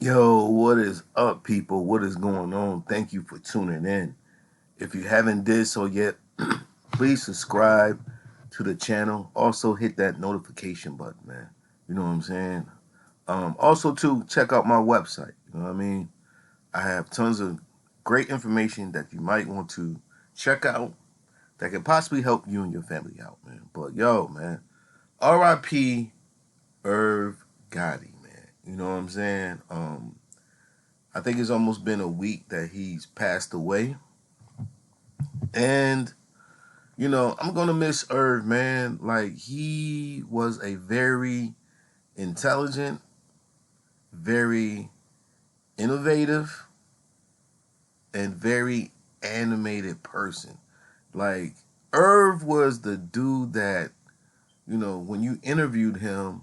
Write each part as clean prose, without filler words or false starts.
Yo, what is up, people? What is going on? Thank you for tuning in. If you haven't did so yet, please subscribe to the channel. Also, hit that notification button, man. You know what I'm saying? Also, too, check out my website. You know what I mean? I have tons of great information that you might want to check out that could possibly help you and your family out, man. But yo, man, R.I.P. Irv Gotti, man. You know what I'm saying? I think it's almost been a week that he's passed away. And, I'm going to miss Irv, man. Like, he was a very intelligent, very innovative, and very animated person. Like, Irv was the dude that, when you interviewed him,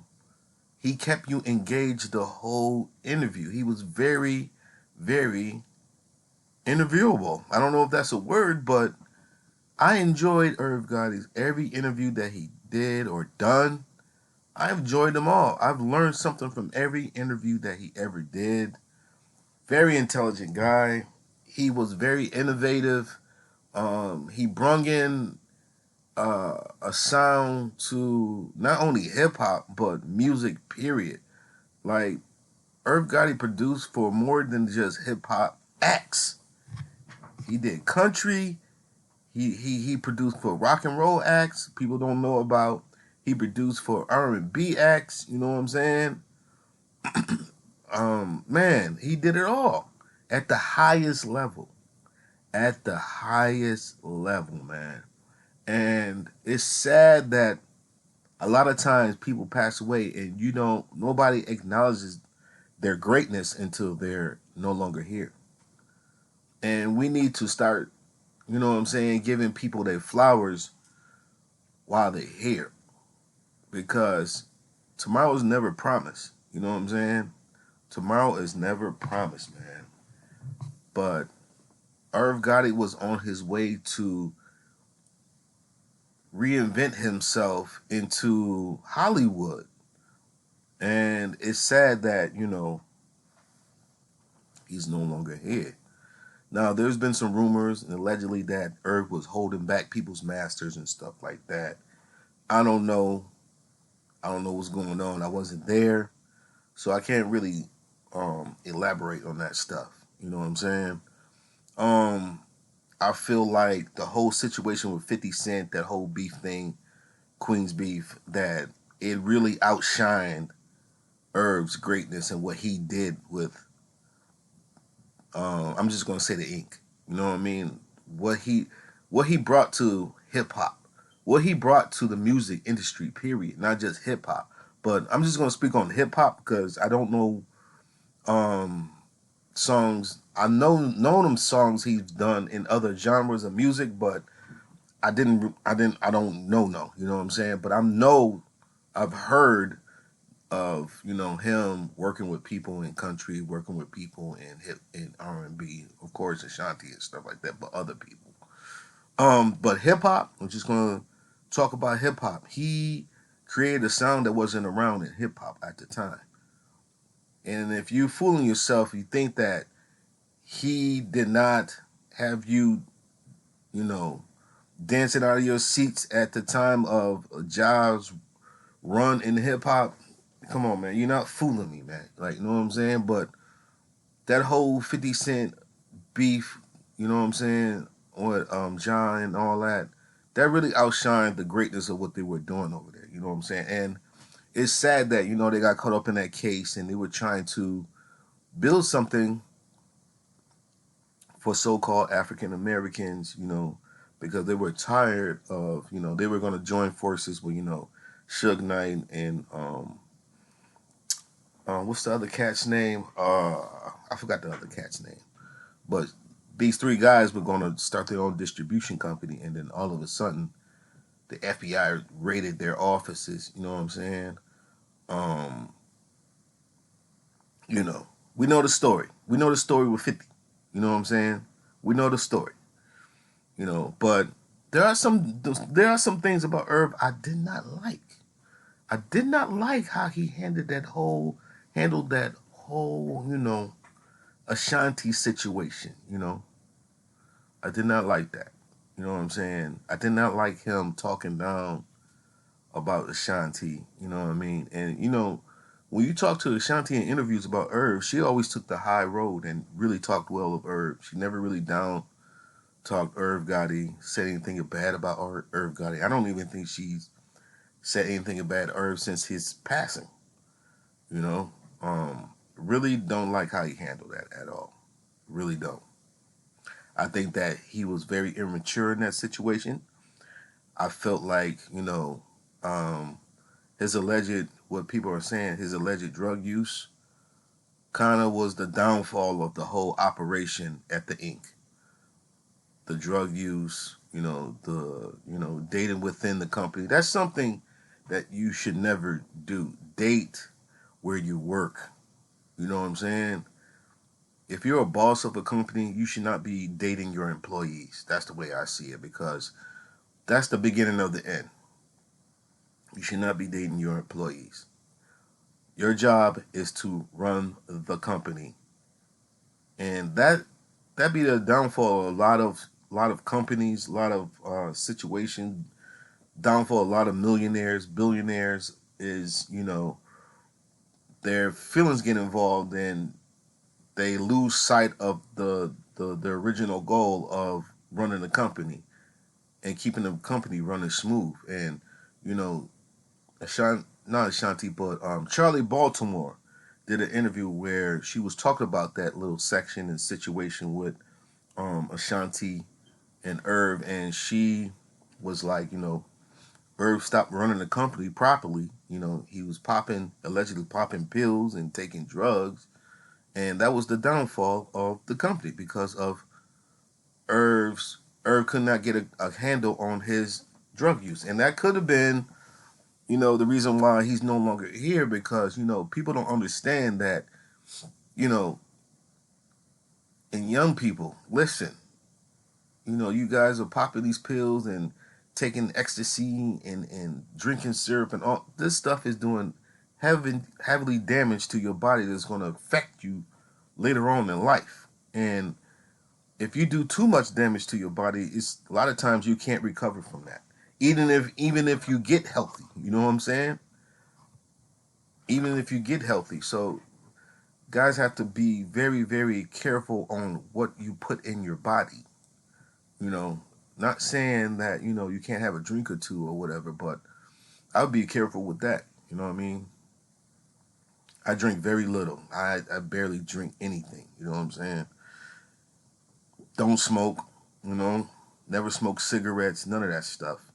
he kept you engaged the whole interview. He was very, very interviewable. I don't know if that's a word, but I enjoyed Irv Gotti's every interview that he did or done. I've enjoyed them all. I've learned something from every interview that he ever did. Very intelligent guy. He was very innovative. He brung in a sound to not only hip hop but music. Period. Like Irv Gotti produced for more than just hip hop acts. He did country. He produced for rock and roll acts. People don't know about. He produced for R&B acts. You know what I'm saying? Man, he did it all at the highest level. At the highest level, man. And it's sad that a lot of times people pass away and nobody acknowledges their greatness until they're no longer here. And we need to start, giving people their flowers while they're here. Because tomorrow is never promised. You know what I'm saying? Tomorrow is never promised, man. But Irv Gotti was on his way to reinvent himself into Hollywood. And it's sad that, he's no longer here. Now, there's been some rumors and allegedly that Irv was holding back people's masters and stuff like that. I don't know. I don't know what's going on. I wasn't there. So I can't really elaborate on that stuff. You know what I'm saying? Um, I feel like the whole situation with 50 Cent, that whole beef thing, Queen's beef, that it really outshined Irv's greatness and what he did with, I'm just going to say the ink. You know what I mean? What he what he brought to hip hop, what he brought to the music industry, period, not just hip hop. But I'm just going to speak on hip hop because I don't know um, songs. I know them songs he's done in other genres of music, but I don't know. No, you know what I'm saying. But I've heard of him working with people in country, working with people in hip in R&B, of course, Ashanti and stuff like that, but other people. But hip hop, I'm just gonna talk about hip hop. He created a sound that wasn't around in hip hop at the time. And if you fooling yourself, you think that he did not have you, you know, dancing out of your seats at the time of Jobs' run in hip hop. Come on, man. You're not fooling me, man. Like, you know what I'm saying? But that whole 50 Cent beef, you know what I'm saying, or John and all that, that really outshined the greatness of what they were doing over there. You know what I'm saying? And it's sad that, they got caught up in that case and they were trying to build something for so-called African Americans, because they were tired of, they were going to join forces with, Suge Knight and what's the other cat's name? I forgot the other cat's name. But these three guys were going to start their own distribution company, and then all of a sudden, the FBI raided their offices. You know what I'm saying? Um, you know, we know the story. We know the story with 50. You know what I'm saying? We know the story. But there are some things about Irv I did not like. I did not like how he handled that whole, Ashanti situation. I did not like that. You know what I'm saying? I did not like him talking down about Ashanti. You know what I mean? And when you talk to Ashanti in interviews about Irv, she always took the high road and really talked well of Irv. She never really down talked Irv Gotti, said anything bad about Irv Gotti. I don't even think she's said anything bad Irv since his passing. You know, really don't like how he handled that at all. Really don't. I think that he was very immature in that situation. I felt like his alleged, what people are saying, his alleged drug use kind of was the downfall of the whole operation at the Ink. The drug use, the dating within the company. That's something that you should never do. Date where you work. You know what I'm saying? If you're a boss of a company, you should not be dating your employees. That's the way I see it, because that's the beginning of the end. You should not be dating your employees. Your job is to run the company, and that be the downfall of a lot of companies, a lot of situations. Downfall of a lot of millionaires, billionaires is their feelings get involved and they lose sight of the original goal of running the company and keeping the company running smooth. And you know, not Ashanti, but Charlie Baltimore did an interview where she was talking about that little section and situation with Ashanti and Irv, and she was like, Irv stopped running the company properly. He was allegedly popping pills and taking drugs, and that was the downfall of the company because of Irv's. Irv could not get a handle on his drug use, and that could have been, the reason why he's no longer here, because people don't understand that, you know, and young people listen. You guys are popping these pills and taking ecstasy and drinking syrup, and all this stuff is doing heavily damage to your body that's going to affect you later on in life. And if you do too much damage to your body, it's a lot of times you can't recover from that. Even if you get healthy, you know what I'm saying? Even if you get healthy. So guys have to be very, very careful on what you put in your body. You know, not saying that, you can't have a drink or two or whatever, but I would be careful with that. You know what I mean? I drink very little. I barely drink anything. You know what I'm saying? Don't smoke, you know, never smoke cigarettes, none of that stuff.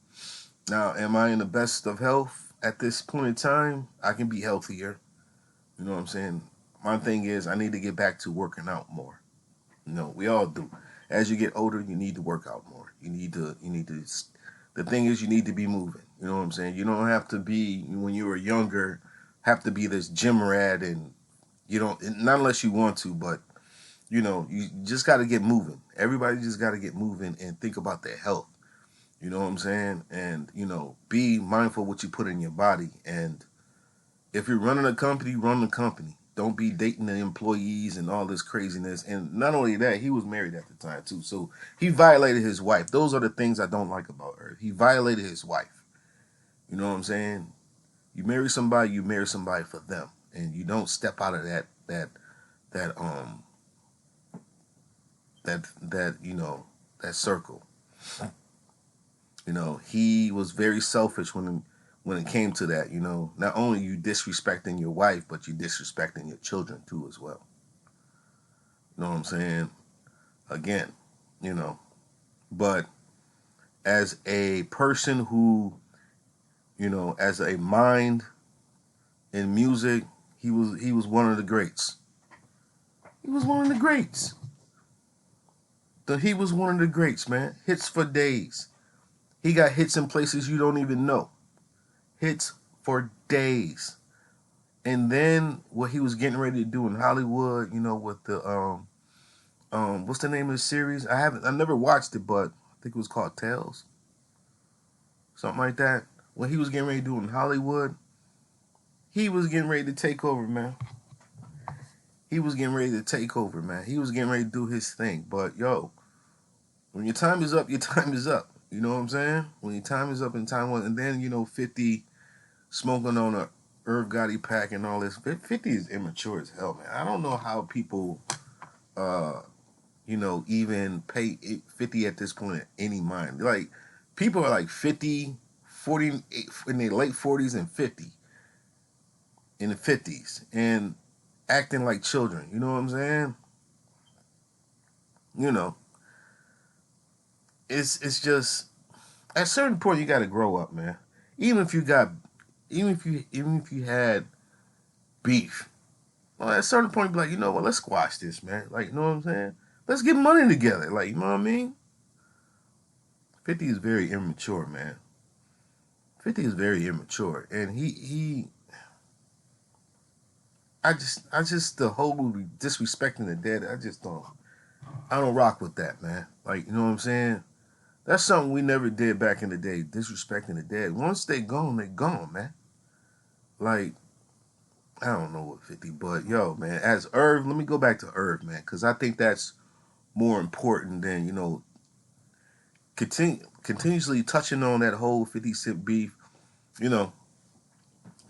Now, am I in the best of health at this point in time? I can be healthier. You know what I'm saying? My thing is, I need to get back to working out more. We all do. As you get older, you need to work out more. You need to. The thing is, you need to be moving. You know what I'm saying? You don't have to be, when you were younger, have to be this gym rat, and you don't, not unless you want to, but you just got to get moving. Everybody just got to get moving and think about their health. You know what I'm saying? And, be mindful what you put in your body. And if you're running a company, run the company. Don't be dating the employees and all this craziness. And not only that, he was married at the time too. So he violated his wife. Those are the things I don't like about her. He violated his wife. You know what I'm saying? You marry somebody for them. And you don't step out of that that circle. He was very selfish when it came to that. Not only you disrespecting your wife, but you disrespecting your children too as well. You know what I'm saying? Again, you know. But as a person who, as a mind in music, he was one of the greats. He was one of the greats. He was one of the greats, man. Hits for days. He got hits in places you don't even know. Hits for days. And then what he was getting ready to do in Hollywood, with the what's the name of the series? I never watched it, but I think it was called Tales. Something like that. What he was getting ready to do in Hollywood, he was getting ready to take over, man. He was getting ready to take over, man. He was getting ready to do his thing. But yo, when your time is up, your time is up. You know what I'm saying? When your time is up and time was, and then 50 smoking on a Irv Gotti pack and all this. 50 is immature as hell, man. I don't know how people, uh, even pay 50 at this point any mind. Like, people are like 50, 40, in their late 40s and 50, in the 50s, and acting like children. You know what I'm saying? You know, it's just at a certain point you got to grow up, man. Even if you got, even if you had beef, well, at a certain point, be like, you know what? Let's squash this, man. Like, you know what I'm saying? Let's get money together. Like, you know what I mean? 50 is very immature, man. 50 is very immature, and I just the whole disrespecting the dead. I don't rock with that, man. Like, you know what I'm saying? That's something we never did back in the day, disrespecting the dead. Once they gone, man. Like, I don't know what 50, but yo, man, as Irv, let me go back to Irv, man, because I think that's more important than, continuously touching on that whole 50 Cent beef. You know,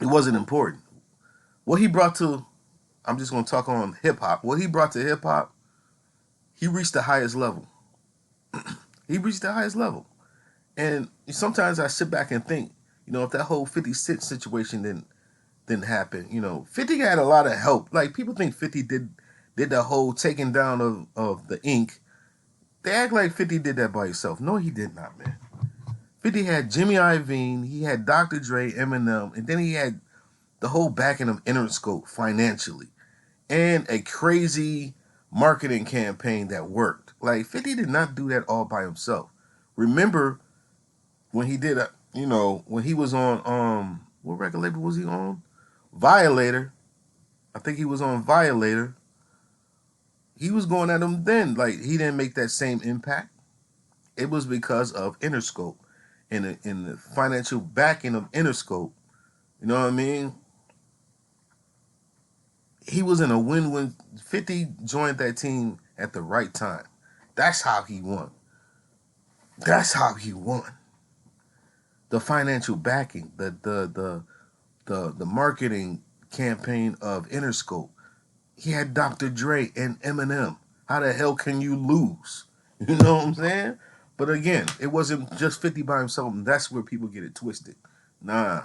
it wasn't important. What he brought to, I'm just going to talk on hip hop. What he brought to hip hop, he reached the highest level. He reached the highest level. And sometimes I sit back and think, if that whole 50 Cent situation didn't happen, 50 had a lot of help. Like, people think 50 did the whole taking down of the ink. They act like 50 did that by himself. No, he did not, man. 50 had Jimmy Iovine, he had Dr. Dre, Eminem, and then he had the whole backing of Interscope financially, and a crazy marketing campaign that worked. Like, 50 did not do that all by himself. Remember when he did when he was on what record label was he on? Violator. I think he was on Violator. He was going at him then. Like, he didn't make that same impact. It was because of Interscope and the financial backing of Interscope. You know what I mean? He was in a win-win. 50 joined that team at the right time. That's how he won. That's how he won. The financial backing, the marketing campaign of Interscope. He had Dr. Dre and Eminem. How the hell can you lose? You know what I'm saying? But again, it wasn't just 50 by himself. And that's where people get it twisted. Nah,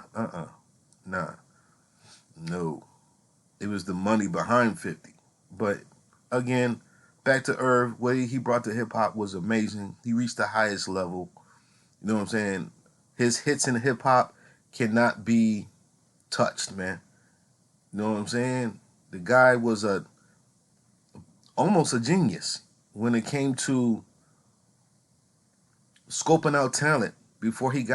nah, no. It was the money behind 50. But again, back to Irv, what he brought to hip hop was amazing. He reached the highest level. You know what I'm saying? His hits in hip hop cannot be touched, man. You know what I'm saying? The guy was almost a genius when it came to scoping out talent before he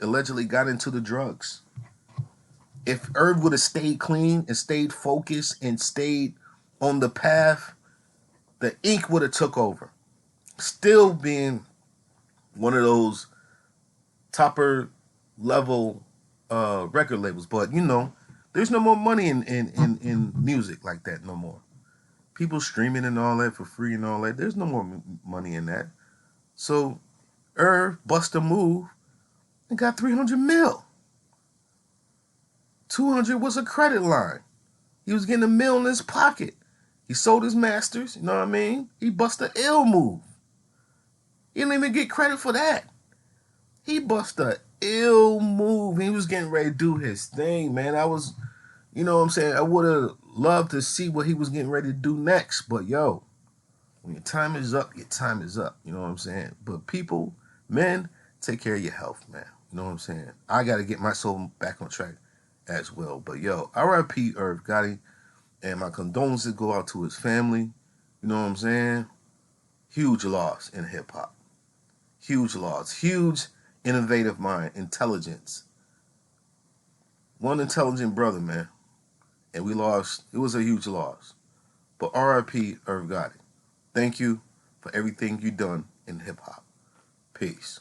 allegedly got into the drugs. If Irv would have stayed clean and stayed focused and stayed on the path, the ink would have took over. Still being one of those topper level record labels, but there's no more money in music like that no more. People streaming and all that for free and all that. There's no more money in that. So Irv bust a move and got 300 mil. 200 was a credit line. He was getting a mil in his pocket. He sold his masters, you know what I mean? He bust a ill move. He didn't even get credit for that. He bust a ill move. He was getting ready to do his thing, man. You know what I'm saying? I would have loved to see what he was getting ready to do next. But yo, when your time is up, your time is up. You know what I'm saying? But people, men, take care of your health, man. You know what I'm saying? I got to get my soul back on track as well. But yo, R.I.P. Irv Gotti, and my condolences go out to his family. You know what I'm saying? Huge loss in hip hop. Huge loss. Huge innovative mind, intelligence. One intelligent brother, man. And we lost. It was a huge loss. But R.I.P. Irv Gotti. Thank you for everything you done in hip hop. Peace.